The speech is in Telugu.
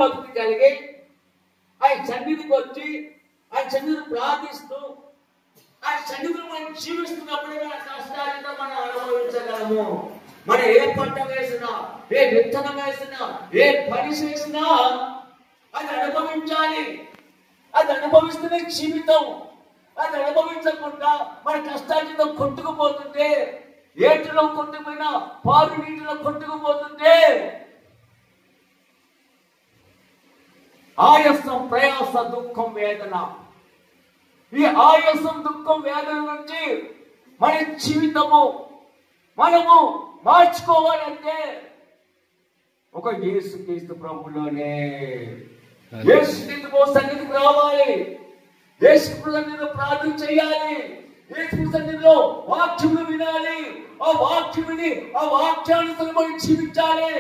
భక్తి కలిగి ఆయన సన్నిధికి వచ్చి ఆయన సన్నిధిని ప్రార్థిస్తూ ఆయన సన్నిధిని మనం జీవిస్తున్నప్పుడే మన కష్టాలతో మనం అనుభవించగలము. మనం ఏ పంట వేసినా, ఏ విత్తనం వేసినా, ఏ పని చేసినా అది అనుభవించాలి. అది అనుభవిస్తేనే జీవితం. అది అనుభవించకుండా మన కష్టాలతో కొట్టుకుపోతుంటే, ఏటిలో కొట్టుకుపోయినా పాలు నీటిలో కొట్టుకుపోతుంటే ఆయాసం, ప్రయాస, దుఃఖం, వేదన, ఈ ఆయాసం, దుఃఖం, వేదన నుంచి మన జీవితము మనము మార్చుకోవాలంటే ఒక యేసుక్రీస్తు ప్రభులోనే. యేసుక్రీస్తు సన్నిధికి రావాలి, యేసుక్రీస్తు సన్నిధిలో ప్రార్థన చేయాలి, యేసుక్రీస్తు సన్నిధిలో వాక్యము వినాలి, ఆ వాక్యముని ఆ వాక్యానుసారం మనం జీవించాలి.